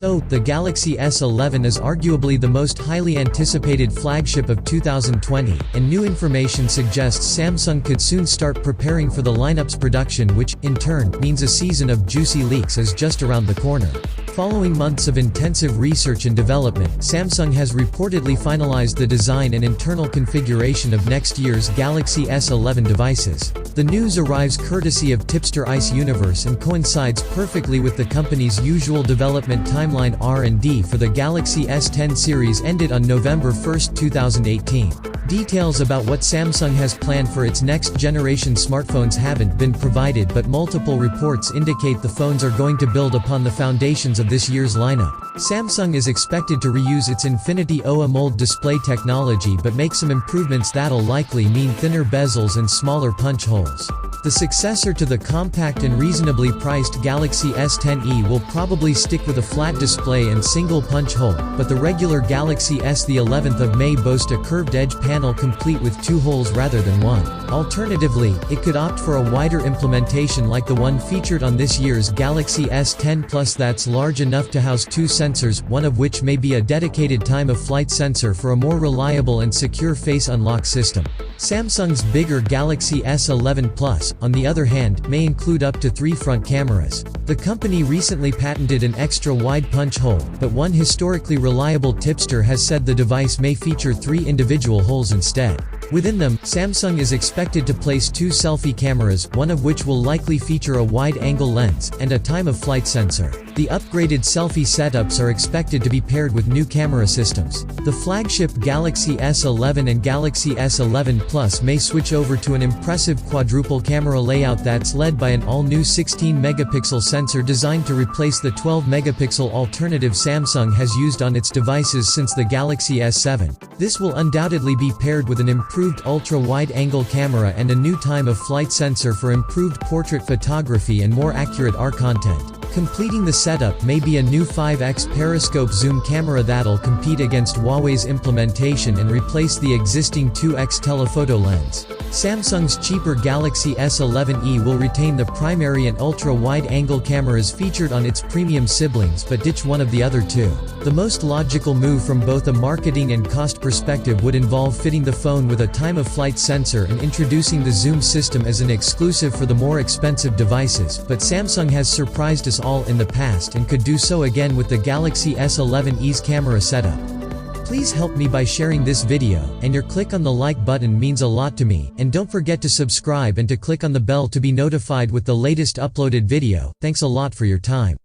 So, the Galaxy S11 is arguably the most highly anticipated flagship of 2020, and new information suggests Samsung could soon start preparing for the lineup's production, which, in turn, means a season of juicy leaks is just around the corner. Following months of intensive research and development, Samsung has reportedly finalized the design and internal configuration of next year's Galaxy S11 devices. The news arrives courtesy of tipster Ice Universe and coincides perfectly with the company's usual development timeline. R&D for the Galaxy S10 series ended on November 1, 2018. Details about what Samsung has planned for its next-generation smartphones haven't been provided, but multiple reports indicate the phones are going to build upon the foundations of this year's lineup. Samsung is expected to reuse its Infinity O AMOLED display technology but make some improvements that'll likely mean thinner bezels and smaller punch holes. The successor to the compact and reasonably priced Galaxy S10e will probably stick with a flat display and single punch hole, but the regular Galaxy S the 11th of May boasts a curved edge panel complete with two holes rather than one. Alternatively, it could opt for a wider implementation like the one featured on this year's Galaxy S10 Plus that's large enough to house two sensors, one of which may be a dedicated time-of-flight sensor for a more reliable and secure face unlock system. Samsung's bigger Galaxy S11 Plus, on the other hand, may include up to 3 front cameras. The company recently patented an extra-wide punch hole, but one historically reliable tipster has said the device may feature 3 individual holes instead. Within them, Samsung is expected to place 2 selfie cameras, one of which will likely feature a wide-angle lens, and a time-of-flight sensor. The upgraded selfie setups are expected to be paired with new camera systems. The flagship Galaxy S11 and Galaxy S11 Plus may switch over to an impressive quadruple camera layout that's led by an all-new 16-megapixel sensor designed to replace the 12-megapixel alternative Samsung has used on its devices since the Galaxy S7. This will undoubtedly be paired with an improved ultra-wide-angle camera and a new time-of-flight sensor for improved portrait photography and more accurate AR content. Completing the setup may be a new 5x periscope zoom camera that'll compete against Huawei's implementation and replace the existing 2x telephoto lens. Samsung's cheaper Galaxy S11e will retain the primary and ultra-wide-angle cameras featured on its premium siblings but ditch one of the other two. The most logical move from both a marketing and cost perspective would involve fitting the phone with a time-of-flight sensor and introducing the zoom system as an exclusive for the more expensive devices, but Samsung has surprised us all in the past and could do so again with the Galaxy S11e's camera setup. Please help me by sharing this video, and your click on the like button means a lot to me, and don't forget to subscribe and to click on the bell to be notified with the latest uploaded video. Thanks a lot for your time.